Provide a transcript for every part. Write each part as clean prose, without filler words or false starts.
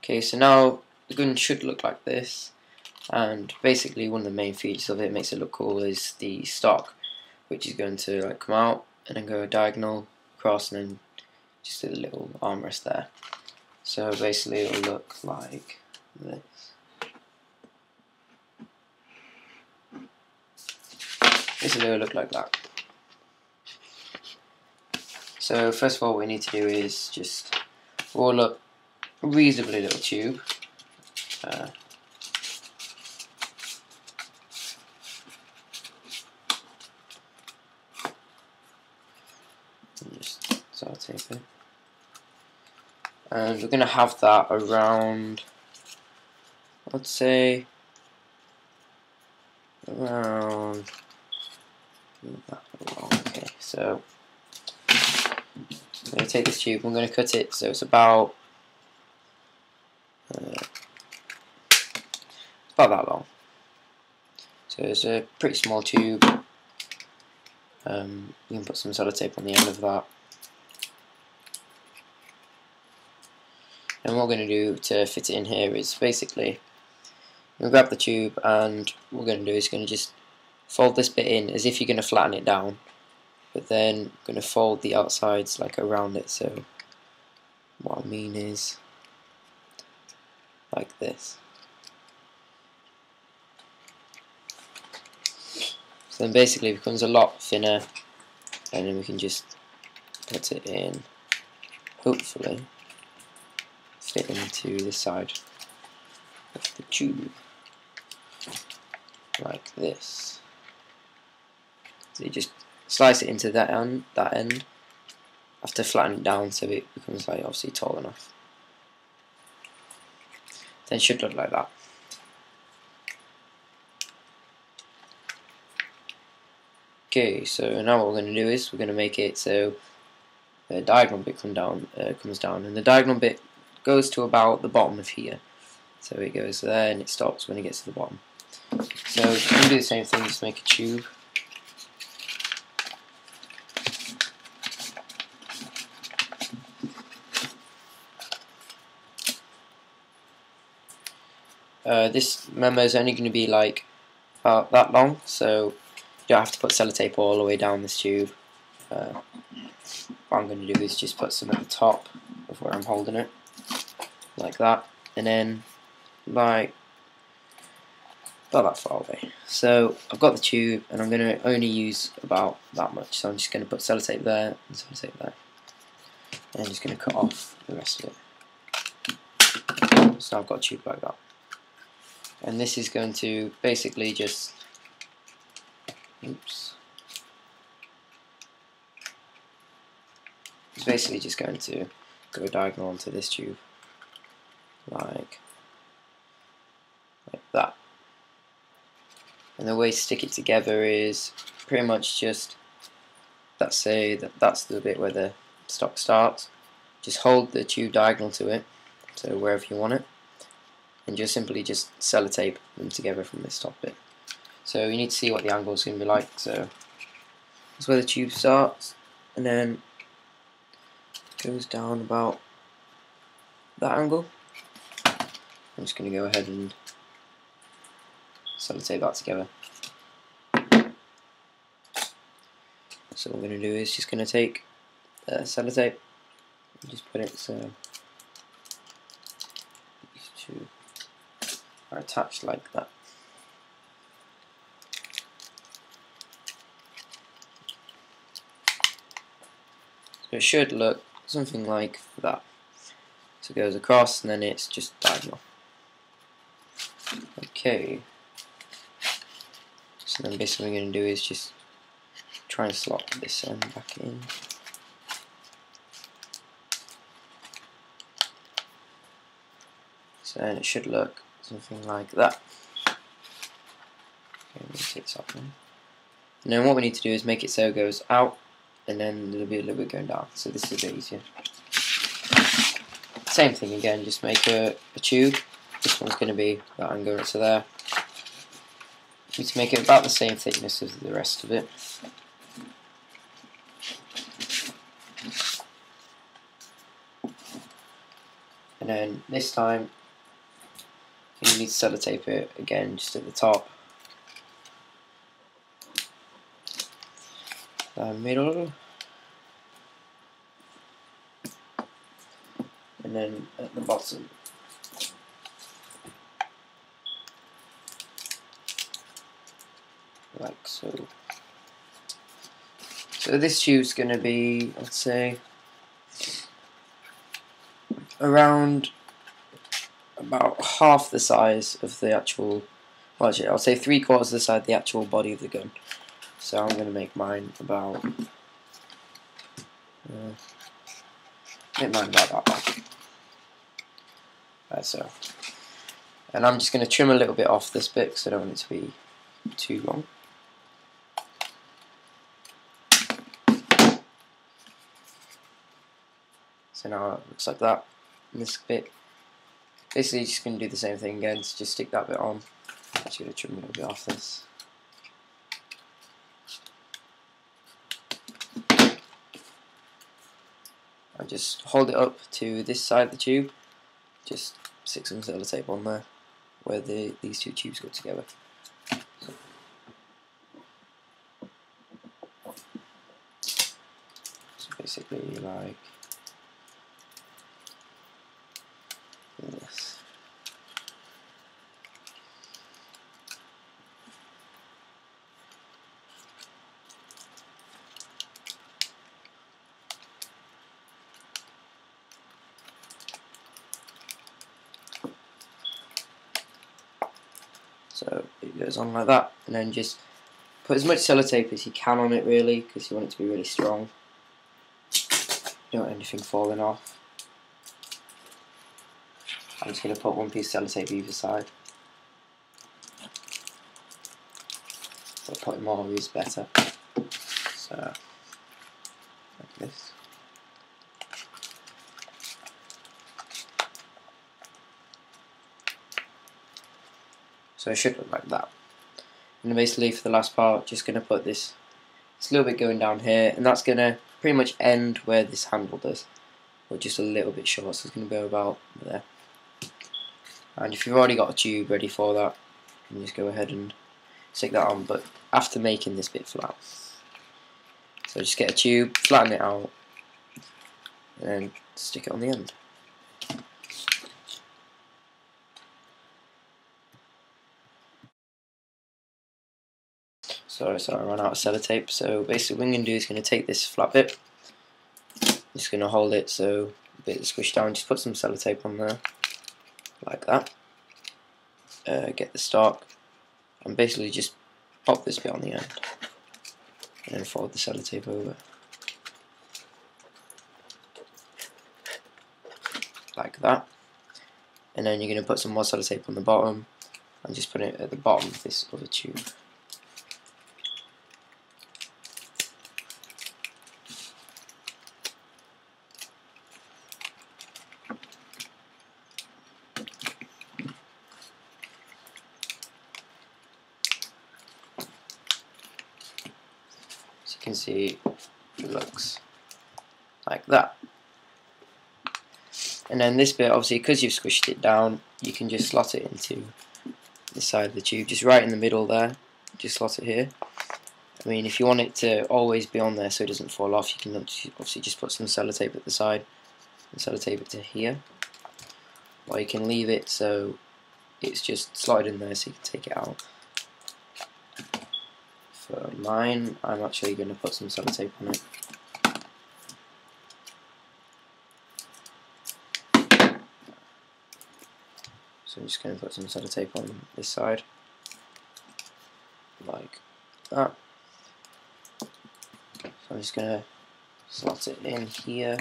Okay, so now the gun should look like this, and basically one of the main features of it makes it look cool is the stock, which is going to like come out and then go diagonal across and then just do the little armrest there. So basically it will look like this. Basically it will look like that. So first of all what we need to do is just roll up a reasonably little tube. Just sellotape it. And we're going to have that around, I'd say, around that long. Okay, so I'm going to take this tube, I'm going to cut it so it's about that long. So it's a pretty small tube. You can put some sellotape on the end of that. And what we're going to do to fit it in here is basically we're going to grab the tube, and what we're going to do is going to just fold this bit in as if you're going to flatten it down, but then going to fold the outsides like around it. So what I mean is like this. So then basically it becomes a lot thinner, and then we can just put it in, hopefully fit into the side of the tube like this. So you just slice it into that end after flattening it down so it becomes like obviously tall enough. Then it should look like that. Okay, so now what we're going to do is we're going to make it so the diagonal bit comes down, and the diagonal bit goes to about the bottom of here. So it goes there and it stops when it gets to the bottom. So we're going to do the same thing, just make a tube. This memo is only going to be like about that long, so you don't have to put sellotape all the way down this tube. What I'm going to do is just put some at the top of where I'm holding it, like that, and then like about that far away. So I've got the tube, and I'm going to only use about that much, so I'm just going to put sellotape there and sellotape there, and I'm just going to cut off the rest of it. So I've got a tube like that, and this is going to basically just it's basically just going to go diagonal onto this tube like that. And the way to stick it together is pretty much just, let's say that's the bit where the stock starts. Just hold the tube diagonal to it, so wherever you want it, and just simply just sellotape them together from this top bit. So you need to see what the angle is going to be like. So that's where the tube starts, and then goes down about that angle. I'm just going to go ahead and sellotape that together. So what we're going to do is just going to take sellotape and just put it so these two are attached like that. So it should look something like that. So it goes across and then it's just diagonal. Okay. So then basically what we're going to do is just try and slot this end back in. So then it should look something like that. Okay, and then what we need to do is make it so it goes out, and then there'll be a little bit going down. So this is a bit easier. Same thing again, just make a tube. This one's going to be that angle to there. We need to make it about the same thickness as the rest of it. And then this time You need to sellotape it again just at the top, middle, and then at the bottom. Like so. So this tube's going to be, let's say, around about half the size of the actual, well actually I'll say 3/4 of the size of the actual body of the gun. So I'm going to make mine about, that much. Like so. And I'm just going to trim a little bit off this bit because I don't want it to be too long. So now it looks like that. And this bit, basically just going to do the same thing again, so just stick that bit on. I'm just going to trim a little bit off this. And just hold it up to this side of the tube, just stick some sellotape on there where these two tubes go together. So basically like this. So it goes on like that, and then just put as much sellotape as you can on it really, because you want it to be really strong. You don't want anything falling off. I'm just going to put one piece of sellotape either side. So putting more is better. So like this. So it should look like that. And then basically for the last part, just going to put this, it's a little bit going down here, and that's going to pretty much end where this handle does, or just a little bit short, so it's going to go about there. And if you've already got a tube ready for that, you can just go ahead and stick that on, but after making this bit flat. So just get a tube, flatten it out, and then stick it on the end. So I ran out of sellotape, so basically what I'm going to do is going to take this flat bit, just going to hold it so a bit squished down, just put some sellotape on there, like that, get the stock, and basically just pop this bit on the end, and then fold the sellotape over, like that, and then you're going to put some more sellotape on the bottom, and just put it at the bottom of this other tube. So you can see it looks like that. And then this bit, obviously, because you've squished it down, you can just slot it into the side of the tube, just right in the middle there. Just slot it here. I mean, if you want it to always be on there so it doesn't fall off, you can obviously just put some sellotape at the side and sellotape it to here. Or you can leave it so it's just slotted in there so you can take it out. For mine, I'm actually going to put some sellotape on it. So I'm just going to put some sellotape on this side, like that. So I'm just going to slot it in here.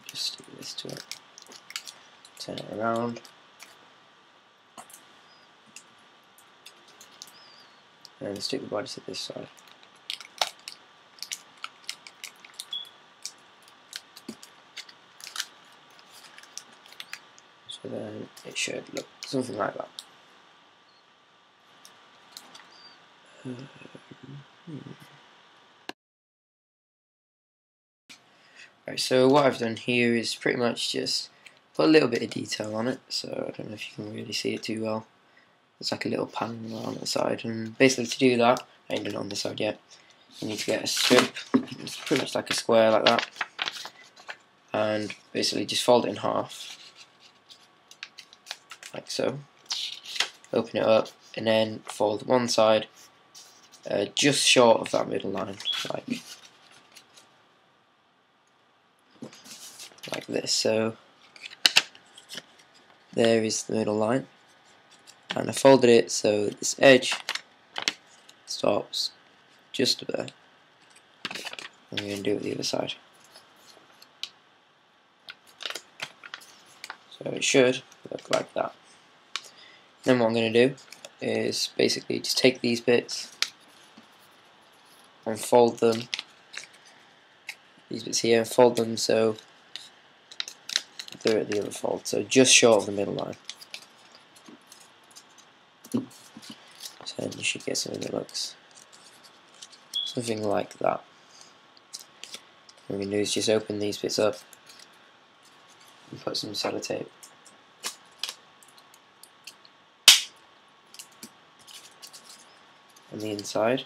Just stick this to it. Turn it around. And stick the body to this side. So then it should look something like that. Right, so what I've done here is pretty much just put a little bit of detail on it, so I don't know if you can really see it too well. There's like a little panel on the side, and basically to do that, I ain't done it on this side yet, you need to get a strip, it's pretty much like a square like that, and basically just fold it in half, like so, open it up, and then fold one side just short of that middle line, like this. So there is the middle line, and I folded it so this edge stops just there. I'm going to do it the other side. So it should look like that. Then what I'm going to do is basically just take these bits and fold them, these bits here, and fold them so they're at the other fold, so just short of the middle line. So then you should get something that looks something like that. What we can do is just open these bits up and put some sellotape on the inside.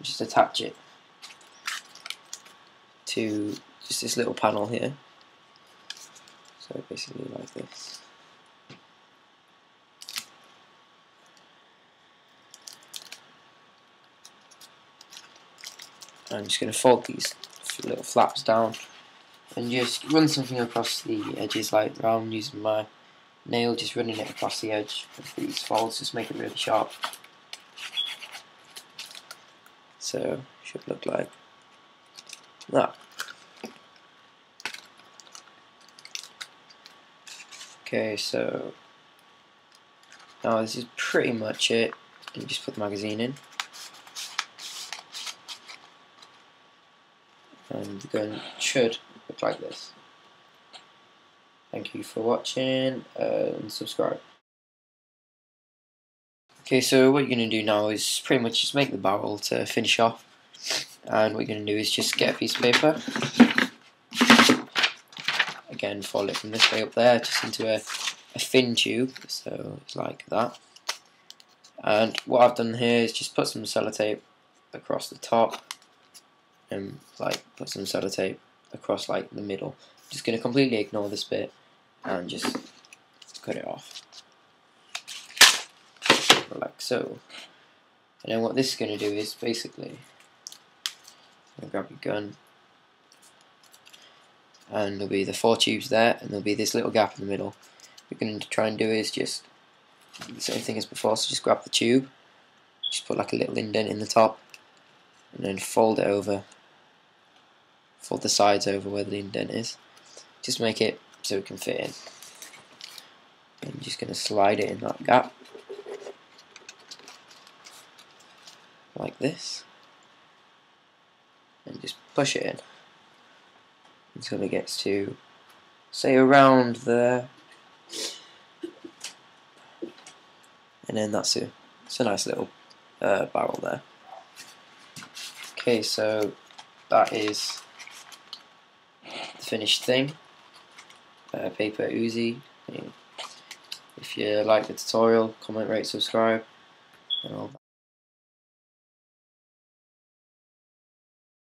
Just attach it to just this little panel here. So basically like this. I'm just going to fold these little flaps down and just run something across the edges like round, using my nail, just running it across the edge of these folds, just make it really sharp. So should look like that. Okay, so now this is pretty much it. You just put the magazine in, and the gun should look like this. Thank you for watching, and subscribe. Okay, so what you're going to do now is pretty much just make the barrel to finish off, and what you're going to do is just get a piece of paper, again fold it from this way up there just into a thin tube, so it's like that. And what I've done here is just put some sellotape across the top, and like put some sellotape across like the middle. Just going to completely ignore this bit and just cut it off like so. And then what this is going to do is basically grab your gun, and there'll be the 4 tubes there, and there'll be this little gap in the middle. What you're going to try and do is just the same thing as before, so just grab the tube, just put like a little indent in the top, and then fold it over, fold the sides over where the indent is, just make it so it can fit in. And I'm just going to slide it in that gap like this, and just push it in until it gets to, say, around there, and then it's a nice little barrel there. Okay, so that is the finished thing. Paper Uzi. If you like the tutorial, comment, rate, subscribe, and all that.